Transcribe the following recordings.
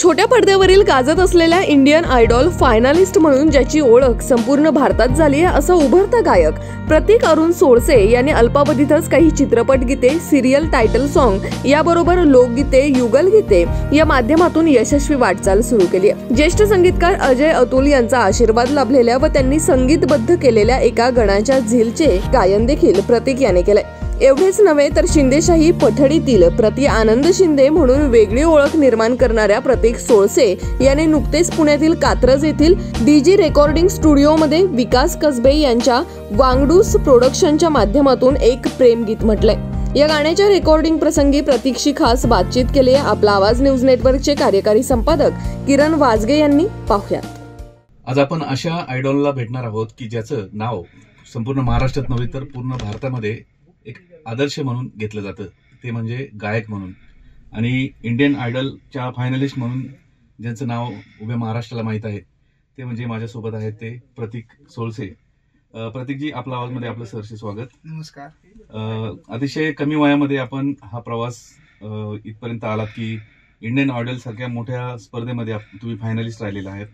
छोट्या पडद्यावरील गाजत असलेल्या इंडियन आयडॉल फायनलिस्ट म्हणून ज्याची ओळख संपूर्ण भारतात झाली आहे असा उभरता गायक प्रतीक अरुण सोळसे यांनी अल्पावधीतच काही चित्रपट गीते, सिरियल टायटल सॉन्ग याबरोबर लोकगीते, युगलगीते या माध्यमातून यशस्वी वाटचाल सुरू केली आहे। ज्येष्ठ संगीतकार अजय अतुल यांचा आशीर्वाद लाभलेल्या व त्यांनी संगीतबद्ध केलेल्या एका गणाच्या झीलचे गायन देखील प्रतीक याने केले। एवढेच नव्हे तर शिंदेशाही पठडीतील प्रति आनंद शिंदे म्हणून वेगळी ओळख निर्माण करणाऱ्या प्रतीक सोळसे याने नुकतेच पुण्यातील कात्रज येथील डीजी रेकॉर्डिंग स्टुडिओमध्ये विकास कसबे यांच्या वांगडूस प्रोडक्शनच्या माध्यमातून एक प्रेमगीत म्हटलंय। या गाण्याच्या रेकॉर्डिंग प्रसंगी प्रतीकशी खास बातचीत केली आहे आपला आवाज न्यूज नेटवर्कचे कार्यकारी संपादक किरण वाजगे यांनी। पाहुयात। आज आपण अशा आयडॉलला भेटणार आहोत की ज्याचं नाव संपूर्ण महाराष्ट्रात नव्हे तर पूर्ण भारतामध्ये एक आदर्श म्हणून घेतलं जातं, ते म्हणजे गायक म्हणून आणि इंडियन आयडलच्या फायनलिस्ट म्हणून ज्यांचं नाव उभ्या महाराष्ट्राला माहीत आहे ते म्हणजे माझ्यासोबत आहेत ते प्रतीक सोळसे। प्रतीकजी, आपल्या आवाजमध्ये आपलं सहर्ष स्वागत। नमस्कार। अतिशय कमी वयामध्ये आपण हा प्रवास इथपर्यंत आलात की इंडियन आयडल सारख्या मोठ्या स्पर्धेमध्ये तुम्ही फायनलिस्ट राहिलेला आहेत।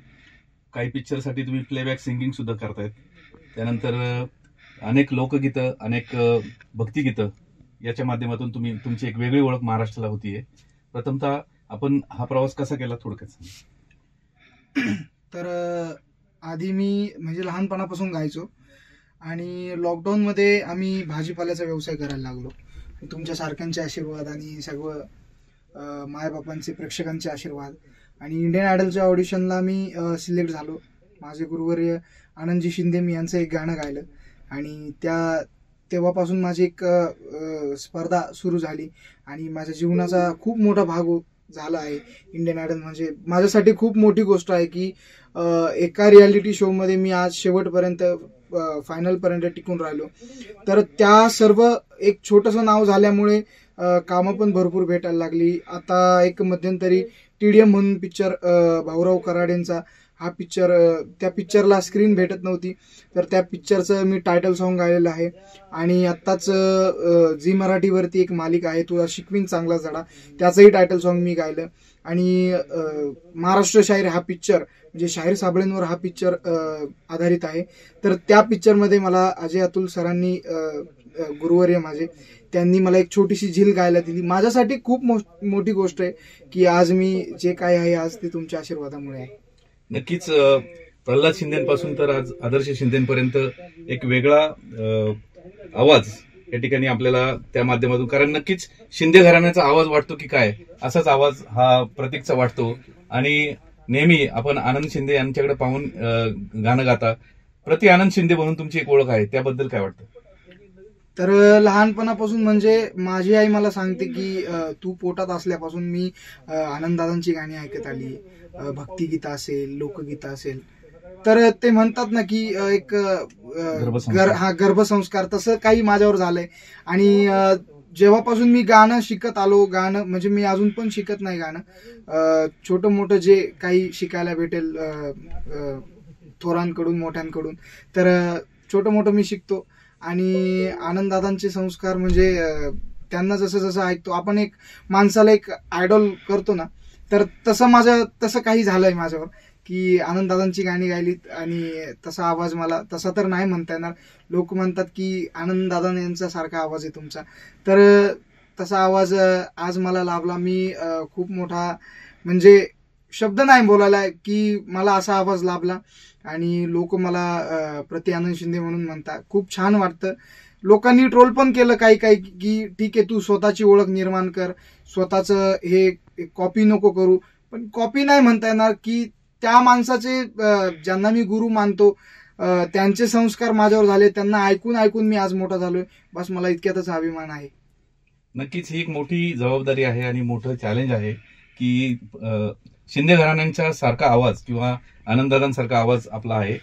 काही पिक्चरसाठी तुम्ही प्लेबॅक सिंगिंग सुद्धा करतायत, त्यानंतर अनेक लोकगीतं, अनेक भक्तिगीतं याच्या माध्यमातून तुमची एक वेगळी ओळख महाराष्ट्राला होतीये। प्रथमतः आपण हा प्रवास कसा केला थोडक्यात सांगा। तर आधी मी म्हणजे लहानपणापासून गायचो आणि लॉकडाऊन मध्ये आम्ही भाजीपाल्याचा व्यवसाय करायला लागलो। तुमच्या सारख्यांचे आशीर्वाद आणि सगळं मायबापांचे, प्रेक्षकांचे आशीर्वाद आणि इंडियन आयडलच्या ऑडिशनला मी सिलेक्ट झालो। माझे गुरुवर्य आनंदजी शिंदे मी यांचं एक गाणं गायलं आणि तेव्हापासून माझी एक स्पर्धा सुरू झाली आणि माझ्या जीवनाचा खूप मोठा भाग झाला आहे। इंडियन आयडल म्हणजे माझ्यासाठी खूप मोठी गोष्ट आहे की एका रियालिटी शो मध्ये मी आज शेवटपर्यंत फायनल पर्यंत टिकून राहिलो। तर त्या सर्व एक छोटंसं नाव झाल्यामुळे कामं पण भरपूर भेटायला लागली। आता एक मध्यंतरी TDM म्हणून पिक्चर भाऊराव कराडेंचा हा पिक्चर, त्या पिक्चरला स्क्रीन भेटत नव्हती तर त्या पिक्चरचं मी टायटल सॉन्ग गायलेलं आहे आणि आत्ताच झी मराठीवरती एक मालिका आहे तुला शिकवीन चांगला धडा, त्याचंही टायटल सॉन्ग मी गायलं आणि महाराष्ट्र शाहीर हा पिक्चर म्हणजे शाहीर साबळेंवर हा पिक्चर आधारित आहे। तर त्या पिक्चरमध्ये मला अजय अतुल सरांनी, गुरुवर्य माझे, त्यांनी मला एक छोटीशी झील गायला दिली। माझ्यासाठी खूप मोठी गोष्ट आहे की आज मी जे काय आहे आज ते तुमच्या आशीर्वादामुळे आहे। नक्कीच प्रल्हाद शिंदेपासून तर आज आदर्श शिंदेपर्यंत एक वेगळा आवाज या ठिकाणी आपल्याला त्या माध्यमातून, कारण नक्कीच शिंदे घराण्याचा आवाज वाटतो की काय असाच आवाज हा प्रतीकचा वाटतो आणि नेहमी आपण आनंद शिंदे यांच्याकडे पाहून गाणं गाता। प्रति आनंद शिंदे म्हणून तुमची एक ओळख आहे, त्याबद्दल काय वाटतं? तर लहानपणापासून म्हणजे माझी आई मला सांगते की तू पोटात असल्यापासून मी आनंददादांची गाणी ऐकत आली, भक्तिगीतं असेल, लोकगीतं असेल। तर ते म्हणतात ना की एक गर्भसंस्कार तसं काही माझ्यावर झालंय आणि जेव्हापासून मी गाणं शिकत आलो, गाणं म्हणजे मी अजून पण शिकत नाही गाणं, छोटं मोठं जे काही शिकायला भेटेल थोरांकडून, मोठ्यांकडून, तर छोटं मोठं मी शिकतो आणि आनंददादांचे संस्कार म्हणजे त्यांना जसं जसं ऐकतो आपण, एक माणसाला एक आयडॉल करतो ना, तर तसं काही झालंय माझ्यावर की आनंददादांची गाणी गायलीत आणि तसा आवाज मला तसा तर नाही म्हणता येणार, लोक म्हणतात की आनंददादा यांचा सारखा आवाज आहे तुमचा, तर तसा आवाज आज मला लाभला। मी खूप मोठा म्हणजे शब्द नाही बोलायला की मला असा आवाज लाभला आणि लोक मला प्रति आनंद शिंदे म्हणून म्हणतात। खूप छान वाटतं। लोकांनी ट्रोल पण केलं काही की ठीक आहे तू स्वतःची ओळख निर्माण कर, स्वतःचं हे कॉपी नको करू, पण कॉपी नाही म्हणता येणार की त्या माणसाचे ज्यांना मी गुरु मानतो त्यांचे संस्कार माझ्यावर झाले, त्यांना ऐकून मी आज मोठा झालोय, बस मला इतक्यातच अभिमान आहे। नक्कीच ही एक मोठी जबाबदारी आहे आणि मोठं चॅलेंज आहे की शिंदे घराण्यांच्या सारखा आवाज किंवा आनंददादांसारखा आवाज आपला आहे,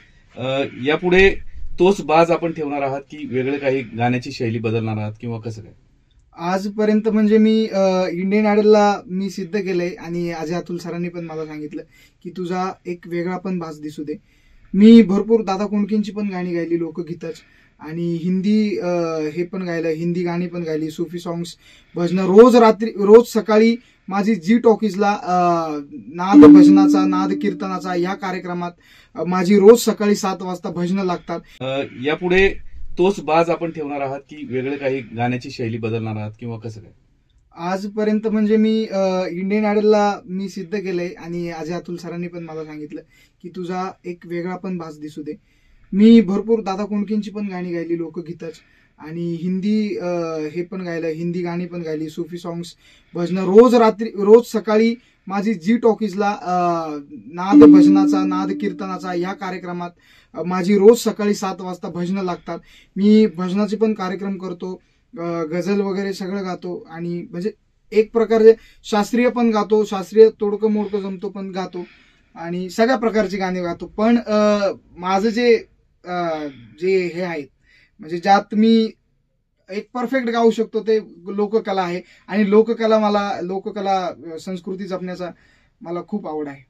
यापुढे तोच बाज आपण ठेवणार आहात की वेगळे काही गाण्याची शैली बदलणार आहात किंवा कसं काय? आजपर्यंत म्हणजे मी इंडियन आयडलला मी सिद्ध केलंय आणि अजय अतुल सरांनी पण मला सांगितलं की तुझा एक वेगळा पण बाज दिसू दे। मी भरपूर दादा कोंडकेंची पण गाणी गायली, लोकगीतच, आणि हिंदी हे पण गायलं, हिंदी गाणी पण गायली, सुफी सॉंग्स, भजनं. रोज सकाळी माझी जी टॉकीजला नाद भजनाचा, नाद कीर्तनाचा ह्या कार्यक्रमात माझी रोज सकाळी 7 वाजता भजनं लागतात. यापुढे तोच बाज आपण ठेवणार आहात की वेगळे काही गाण्याची शैली बदलणार आहात किंवा कसं काय? आजपर्यंत म्हणजे मी इंडियन आयडलला मी सिद्ध केलंय आणि अजय अतुल सरांनी पण मला सांगितलं की तुझा एक वेगळा पण भास दिसू दे. मी भरपूर दादा कोंडकेंची पण गाणी गायली, लोकगीतच, आणि हिंदी हे पण गायलं, हिंदी गाणी पण गायली, सुफी सॉंग्स, भजनं. रोज सकाळी माझी जी टॉकीजला नाद भजनाचा, नाद कीर्तनाचा ह्या कार्यक्रमात माझी रोज सकाळी 7 वाजता भजनं लागतात. मी भजनाचे पण कार्यक्रम करतो, गझल वगैरे सगळं गातो, आणि म्हणजे एक प्रकारे शास्त्रीय पण गातो, शास्त्रीय तोडकं मोडकं जमतो पण गातो, आणि सगळ्या प्रकारची गाणी गातो. पण माझं जे हे आहेत म्हणजे ज्यात मी एक परफेक्ट गाऊ शकतो ते लोककला आहे, आणि लोककला संस्कृती जपण्याचा मला खूप आवड आहे.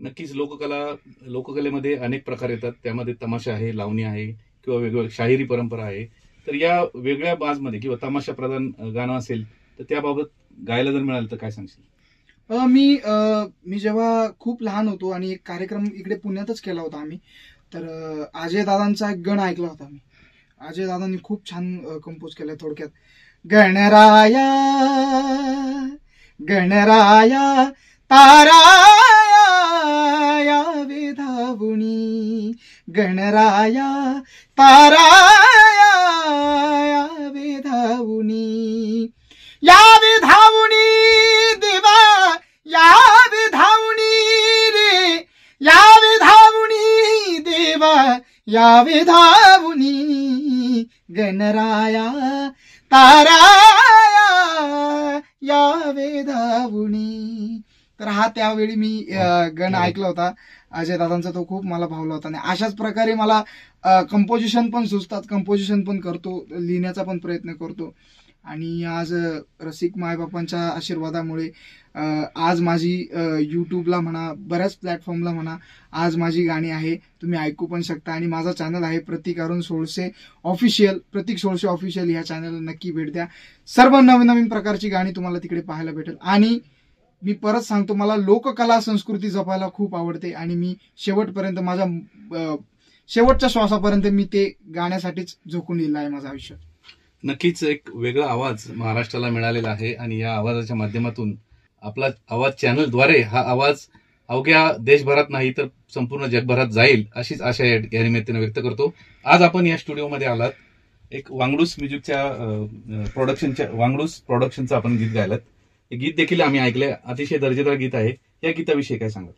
नक्कीच लोककलेमध्ये अनेक प्रकार येतात. त्यामध्ये तमाशा आहे, लावणी आहे, किंवा वेगवेगळी शाहिरी परंपरा आहे. तर या वेगळ्या बाजमध्ये किंवा तमाशा प्रधान गाणं असेल तर त्याबाबत गायला जर मिळालं तर काय सांगशील? मी जेव्हा खूप लहान होतो आणि एक कार्यक्रम इकडे पुण्यातच केला होता आम्ही, तर अजय दादांचा एक गण ऐकला होता मी. अजय दादांनी खूप छान कंपोज केलाय. थोडक्यात, गणराया गणराया ताराया यावे धावुनी, गणराया ताराया यावे धावुनी, यावे धावुनी देवा, यावे धावुनी रे, यावे धावुनी देवा, यावे धावुनी, गणराया ताराया यावे धावुनी. तर हा त्यावेळी मी गण ऐकला होता अजय दादांचा, तो खूप मला भावला होता. आणि अशाच प्रकारे मला कंपोजिशन पण सुचतात, कंपोजिशन पण करतो, लिहिण्याचा पण प्रयत्न करतो. आणि आज रसिक मायबापांच्या आशीर्वादामुळे आज माझी यूट्यूबला म्हणा, बऱ्याच प्लॅटफॉर्मला म्हणा, आज माझी गाणी आहे, तुम्ही ऐकू पण शकता. आणि माझा चॅनल आहे प्रतीक अरुण सोळसे ऑफिशियल, प्रतीक सोळसे ऑफिशियल. ह्या चॅनलला नक्की भेट द्या. सर्व नवीन नवीन प्रकारची गाणी तुम्हाला तिकडे पाहायला भेटेल. आणि मी परत सांगतो, मला लोककला संस्कृती जपायला खूप आवडते, आणि मी शेवटपर्यंत, माझ्या शेवटच्या श्वासापर्यंत मी ते गाण्यासाठीच झोकून दिलं आहे माझं आयुष्य. नक्कीच एक वेगळा आवाज महाराष्ट्राला मिळालेला आहे, आणि या आवाजाच्या माध्यमातून आपला आवाज चॅनलद्वारे हा आवाज अवघ्या देशभरात नाही तर संपूर्ण जगभरात जाईल अशीच आशा या निमित्ताने व्यक्त करतो. आज आपण या स्टुडिओमध्ये आलात, एक वांगडूस म्युझिकच्या प्रोडक्शनचं आपण गीत गायलात. हे गीत देखील आम्ही ऐकलंय, अतिशय दर्जेदार गीत आहे. या गीताविषयी काय सांगाल?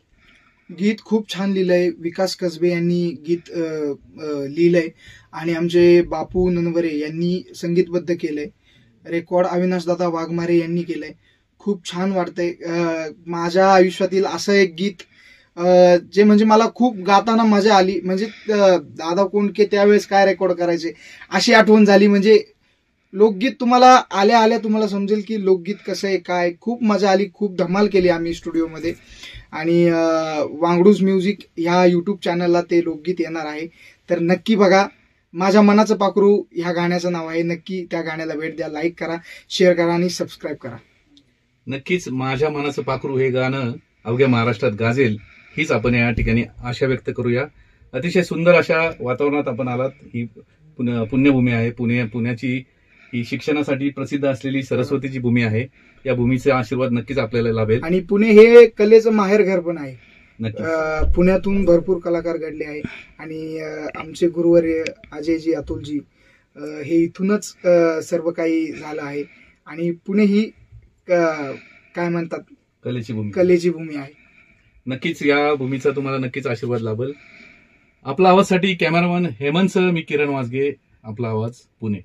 गीत खूप छान लिहिलंय, विकास कसबे यांनी गीत लिहिलंय, आणि आमचे बापू ननवरे यांनी संगीतबद्ध केलंय. रेकॉर्ड अविनाश दादा वाघमारे यांनी केलंय. खूप छान वाटतंय. माझ्या आयुष्यातील असं एक गीत जे म्हणजे मला खूप गाताना मजा आली. म्हणजे दादा कोंडके त्यावेळेस काय रेकॉर्ड करायचे अशी आठवण झाली. म्हणजे लोकगीत तुम्हाला आल्या तुम्हाला समजेल की लोकगीत कसं आहे, काय. खूप मजा आली, खूप धमाल केली आम्ही स्टुडिओमध्ये. आणि वांगडूस म्युझिक ह्या युट्यूब चॅनलला ते लोकगीत येणार आहे, तर नक्की बघा. माझ्या मनाचं पाखरू ह्या गाण्याचं नाव आहे. नक्की त्या गाण्याला भेट द्या, लाईक करा, शेअर करा आणि सबस्क्राईब करा. नक्कीच माझ्या मनाचं पाखरू हे गाणं अवघ्या महाराष्ट्रात गाजेल हीच आपण या ठिकाणी आशा व्यक्त करूया. अतिशय सुंदर अशा वातावरणात आपण आलात. ही पुण्यभूमी आहे. पुण्याची ही शिक्षणासाठी प्रसिद्ध असलेली सरस्वतीची भूमी आहे. या भूमीचा आशीर्वाद नक्कीच आपल्याला लाभेल. आणि पुणे हे कलेचं माहेरघर पण आहे. नक्कीच पुण्यातून भरपूर कलाकार घडले आहे, आणि आमचे गुरुवर्य अजयजी अतुलजी हे इथूनच सर्व काही झालं आहे. आणि पुणे ही काय म्हणतात, कलेची भूमी आहे. नक्कीच या भूमीचा तुम्हाला नक्कीच आशीर्वाद लाभेल. आपला आवाजसाठी कॅमेरामन हेमंत सह मी किरण वासगे, आपला आवाज पुणे.